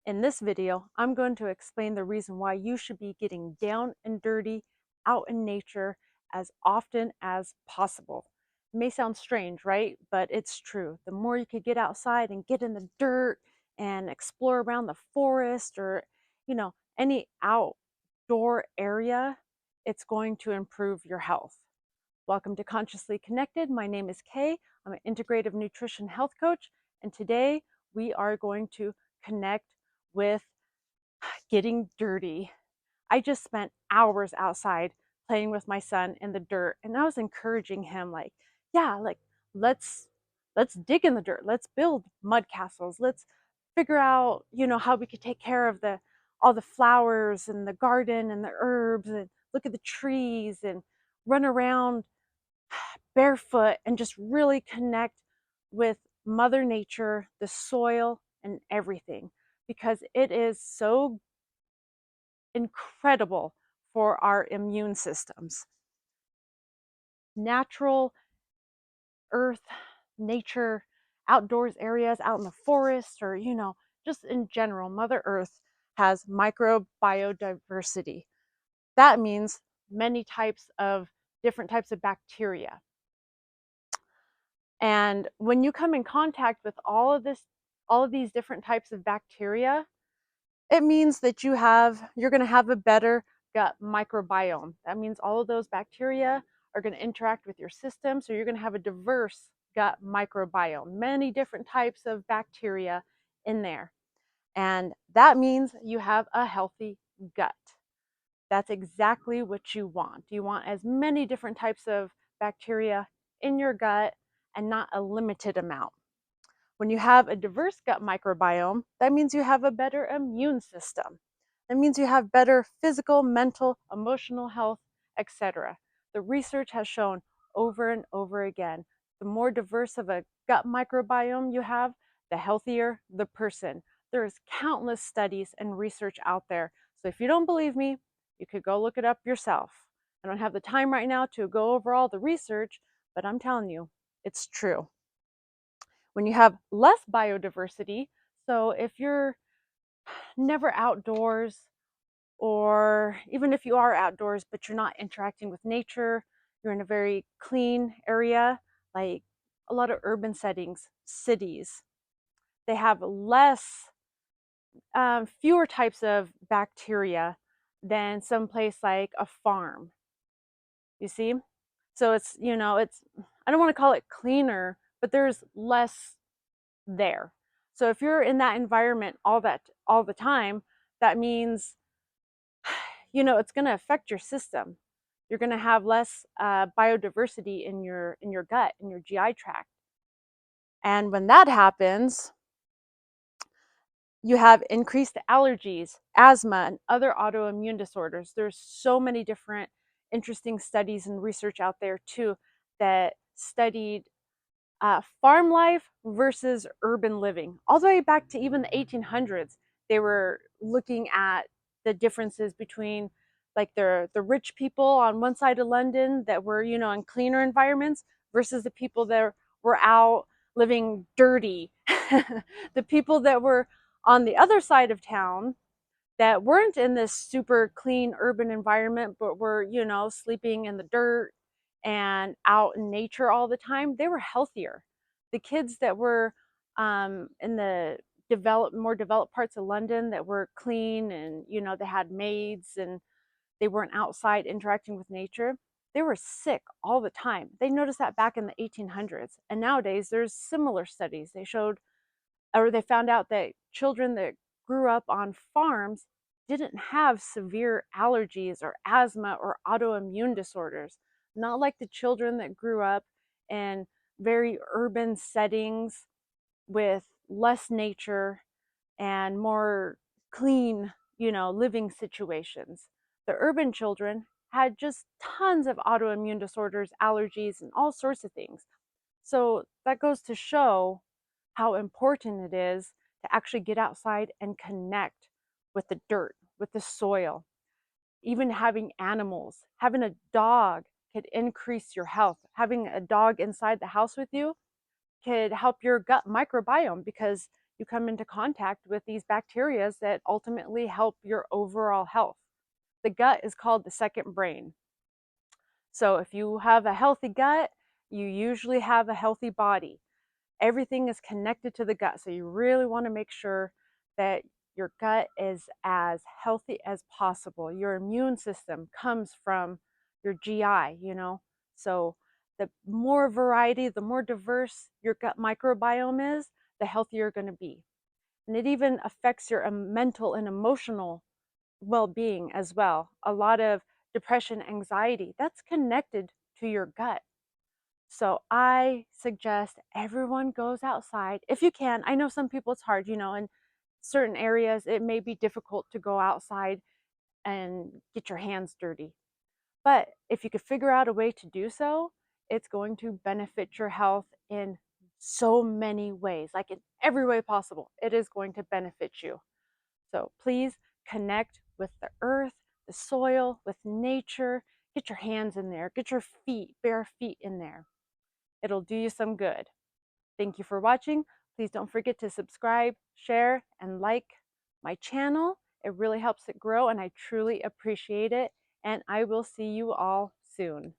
In this video, I'm going to explain the reason why you should be getting down and dirty out in nature as often as possible. It may sound strange, right? But it's true. The more you could get outside and get in the dirt and explore around the forest or, any outdoor area, it's going to improve your health. Welcome to Consciously Connected. My name is Kay. I'm an integrative nutrition health coach, and today we are going to connect with getting dirty. I just spent hours outside playing with my son in the dirt, and I was encouraging him like let's let's dig in the dirt. Let's build mud castles. Let's figure out, how we could take care of the all the flowers and the garden and the herbs and look at the trees and run around barefoot and just really connect with Mother Nature, the soil, and everything because it is so incredible for our immune systems. Natural earth, nature, outdoors areas, out in the forest, or, just in general, Mother Earth has microbiodiversity. That means many different types of bacteria. And when you come in contact with all of these different types of bacteria, it means that you're going to have a better gut microbiome. That means all of those bacteria are going to interact with your system, so you're going to have a diverse gut microbiome, many different types of bacteria in there. And that means you have a healthy gut. That's exactly what you want. You want as many different types of bacteria in your gut and not a limited amount. When you have a diverse gut microbiome, that means you have a better immune system. That means you have better physical, mental, emotional health, etc. The research has shown over and over again, the more diverse of a gut microbiome you have, the healthier the person. There's countless studies and research out there. So if you don't believe me, you could go look it up yourself. I don't have the time right now to go over all the research, but I'm telling you, it's true. When you have less biodiversity, so if you're never outdoors, or even if you are outdoors but you're not interacting with nature, you're in a very clean area, like a lot of urban settings, cities, they have fewer types of bacteria than some place like a farm. You see? So I don't want to call it cleaner, but there's less there. So if you're in that environment all the time, that means it's going to affect your system. You're going to have less biodiversity in your gut, in your GI tract. And when that happens, you have increased allergies, asthma, and other autoimmune disorders. There's so many different interesting studies and research out there too that studied farm life versus urban living. All the way back to even the 1800s, they were looking at the differences between like the rich people on one side of London that were, in cleaner environments versus the people that were out living dirty. The people that were on the other side of town that weren't in this super clean urban environment, but were, sleeping in the dirt and out in nature all the time, they were healthier. The kids that were in the more developed parts of London that were clean and, they had maids and they weren't outside interacting with nature, they were sick all the time. They noticed that back in the 1800s. And nowadays, there's similar studies. They found out that children that grew up on farms didn't have severe allergies or asthma or autoimmune disorders, not like the children that grew up in very urban settings with less nature and more clean, living situations. The urban children had just tons of autoimmune disorders, allergies, and all sorts of things. So that goes to show how important it is to actually get outside and connect with the dirt, with the soil. Even having animals, having a dog could increase your health. Having a dog inside the house with you could help your gut microbiome because you come into contact with these bacteria that ultimately help your overall health. The gut is called the second brain. So if you have a healthy gut, you usually have a healthy body. Everything is connected to the gut. So you really want to make sure that your gut is as healthy as possible. Your immune system comes from your GI, you know. So the more variety, the more diverse your gut microbiome is, the healthier you're going to be. And it even affects your mental and emotional well-being as well. A lot of depression, anxiety, that's connected to your gut. So I suggest everyone goes outside if you can. I know some people it's hard, you know, in certain areas it may be difficult to go outside and get your hands dirty. But if you could figure out a way to do so, it's going to benefit your health in so many ways, like in every way possible. It is going to benefit you. So please connect with the earth, the soil, with nature. Get your hands in there, get your feet, bare feet in there. It'll do you some good. Thank you for watching. Please don't forget to subscribe, share, and like my channel. It really helps it grow, and I truly appreciate it. And I will see you all soon.